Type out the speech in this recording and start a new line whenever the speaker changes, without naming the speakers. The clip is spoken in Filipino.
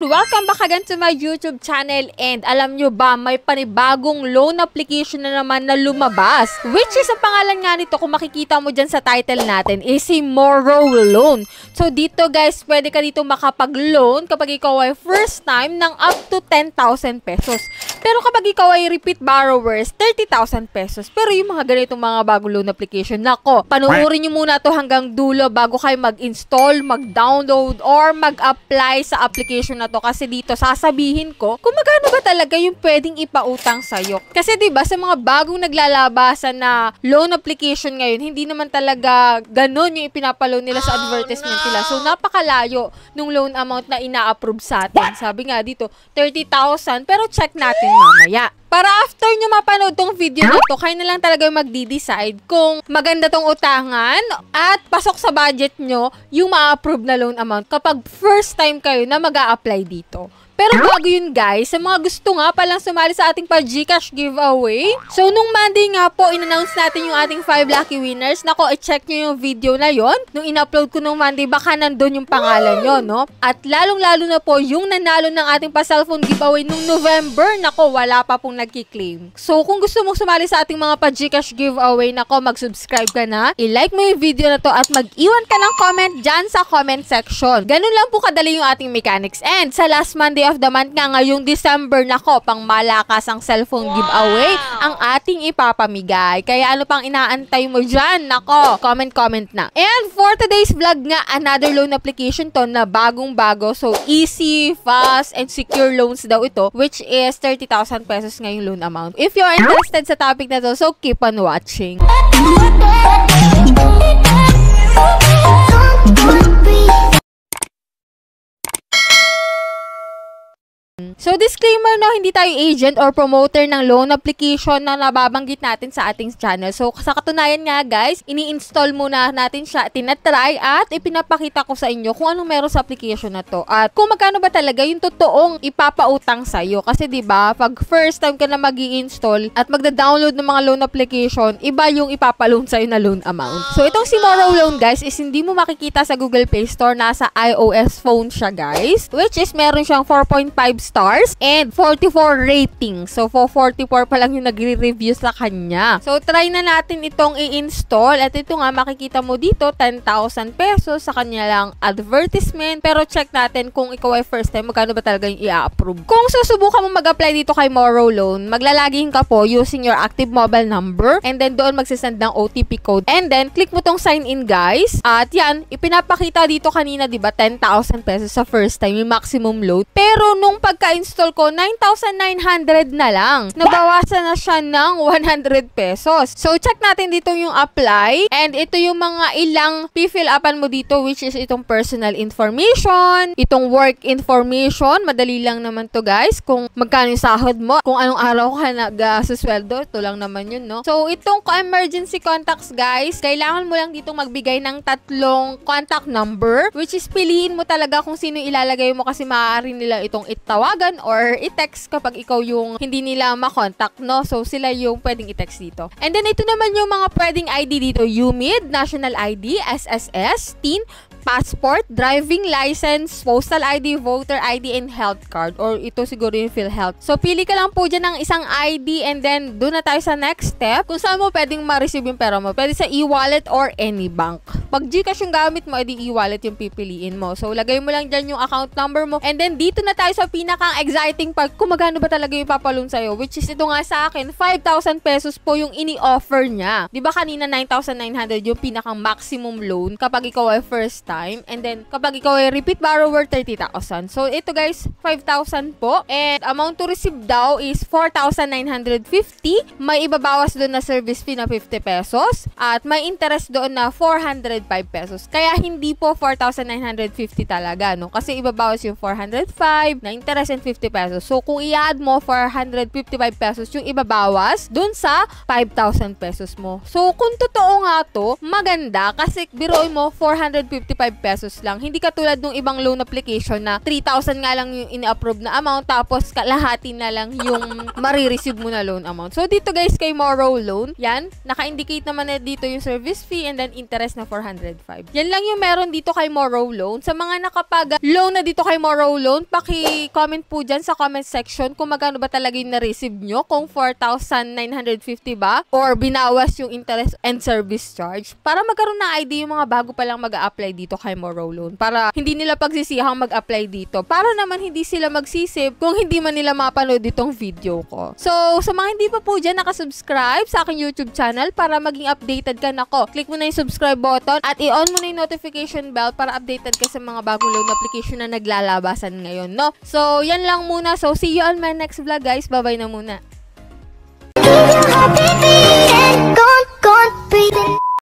Welcome back again to my YouTube channel. And alam nyo ba, may panibagong loan application na naman na lumabas. Which is, ang pangalan nga nito, kung makikita mo dyan sa title natin, is si Moro Loan. So dito guys, pwede ka dito makapag-loan kapag ikaw ay first time ng up to 10,000 pesos. Pero kapag ikaw ay repeat borrowers, 30,000 pesos. Pero yung mga ganitong mga bagong loan application, nako, panuorin nyo muna to hanggang dulo bago kayo mag-install, mag-download, or mag-apply sa application na to. Kasi dito, sasabihin ko kung magkano ba talaga yung pwedeng ipautang sa'yo. Kasi diba, sa mga bagong naglalabasan na loan application ngayon, hindi naman talaga ganun yung ipinapaloan nila sa advertisement nila. So, napakalayo nung loan amount na ina-approve sa atin. Sabi nga dito, 30,000, pero check natin mamaya. Para after nyo mapanood tong video na to, kayo na lang talaga mag-decide kung maganda tong utangan at pasok sa budget nyo yung ma-approve na loan amount kapag first time kayo na mag-a-apply dito. Pero bago yun guys, sa mga gusto nga palang sumali sa ating pa-GCash giveaway. So, nung Monday nga po, in-announce natin yung ating 5 lucky winners. Nako, i-check nyo yung video na yon. Nung in-upload ko nung Monday, baka nandun yung pangalan nyo, no? At lalong-lalo na po, yung nanalo ng ating pa-cellphone giveaway nung November, nako, wala pa pong nagki-claim. So, kung gusto mong sumali sa ating mga pa-GCash giveaway, nako, mag-subscribe ka na, i-like mo yung video na to, at mag-iwan ka ng comment dyan sa comment section. Ganun lang po kadali yung ating mechanics. And sa last Monday of the month nga ngayong December, nako, pang malakas ang cellphone giveaway ang ating ipapamigay. Kaya ano pang inaantay mo dyan? Nako, comment na. And for today's vlog nga, another loan application to na bagong-bago. So, easy, fast, and secure loans daw ito, which is 30,000 pesos ngayong loan amount. If you're interested sa topic na to, so keep on watching. So, disclaimer no, hindi tayo agent or promoter ng loan application na nababanggit natin sa ating channel. So, sa katunayan nga guys, ini-install muna natin siya, tinatry at ipinapakita ko sa inyo kung anong meron sa application na to. At kung magkano ba talaga yung totoong ipapautang sa'yo. Kasi diba, pag first time ka na mag-i-install at magda-download ng mga loan application, iba yung ipapaloan sa'yo na loan amount. So, itong si Moro Loan guys is hindi mo makikita sa Google Play Store, nasa iOS phone siya guys. Which is meron siyang 4.5 stars and 44 rating. So, 44 pa lang yung nagre-review sa kanya. So, try na natin itong i-install. At ito nga, makikita mo dito, 10,000 pesos sa kanya lang advertisement. Pero check natin kung ikaw ay first time, magkano ba talaga yung i-approve. Kung susubukan mo mag-apply dito kay Moro Loan, maglalagin ka po using your active mobile number. And then, doon magsisend ng OTP code. And then, click mo tong sign in guys. At yan, ipinapakita dito kanina, diba, 10,000 pesos sa first time, yung maximum load. Pero, nung pagka-install ko, 9,900 na lang. Nabawasan na siya ng 100 pesos. So, check natin dito yung apply. And ito yung mga ilang fill upan mo dito, which is itong personal information, itong work information. Madali lang naman to guys. Kung magkano yung sahod mo, kung anong araw ka nag-susweldo, ito lang naman yun, no? So, itong emergency contacts guys, kailangan mo lang dito magbigay ng 3 contact number, which is piliin mo talaga kung sino ilalagay mo kasi maaari nila itong itawagan or i-text kapag ikaw yung hindi nila makontak, no? So, sila yung pwedeng i-text dito. And then, ito naman yung mga pwedeng ID dito. UMID, National ID, SSS, TIN, passport, driving license, postal ID, voter ID, and health card. Or ito siguro yung PhilHealth. So, pili ka lang po dyan ng isang ID and then doon na tayo sa next step. Kung saan mo pwedeng ma-receive yung pera mo. Pwede sa e-wallet or any bank. Pag GCash yung gamit mo, edi e-wallet yung pipiliin mo. So, lagay mo lang dyan yung account number mo. And then, dito na tayo sa pinakang exciting part kung magkano ba talaga yung papaloan sa'yo. Which is ito nga sa akin, 5,000 pesos po yung ini-offer niya. Diba kanina 9,900 yung pinakang maximum loan kapag ikaw ay first time. And then, kapag ikaw ay repeat borrower, 30,000. So, ito guys, 5,000 po. And amount to receive daw is 4,950. May ibabawas doon na service fee na 50 pesos. At may interest doon na 405 pesos. Kaya hindi po 4,950 talaga, no? Kasi ibabawas yung 405 na interest and 50 pesos. So, kung i-add mo 455 pesos yung ibabawas doon sa 5,000 pesos mo. So, kung totoo nga to, maganda kasi biroin mo 455 pesos lang. Hindi katulad nung ibang loan application na 3,000 nga lang yung in-approve na amount tapos kalahati na lang yung marireceive mo na loan amount. So dito guys kay Moro Loan, yan, naka-indicate naman na dito yung service fee and then interest na 405. Yan lang yung meron dito kay Moro Loan. Sa mga nakapag-loan na dito kay Moro Loan, paki-comment po dyan sa comment section kung magkano ba talaga yung na-receive nyo, kung 4,950 ba or binawas yung interest and service charge para magkaroon ng idea yung mga bago pa lang mag-a-apply dito kay Moro Loan para hindi nila pagsisihang mag-apply dito, para naman hindi sila magsisip kung hindi man nila mapanood itong video ko. So sa mga hindi pa po dyan nakasubscribe sa aking YouTube channel para maging updated ka nako, click mo na yung subscribe button at i-on mo na yung notification bell para updated ka sa mga bagong loan application na naglalabasan ngayon, no? So yan lang muna. So see you on my next vlog guys. Bye bye na muna.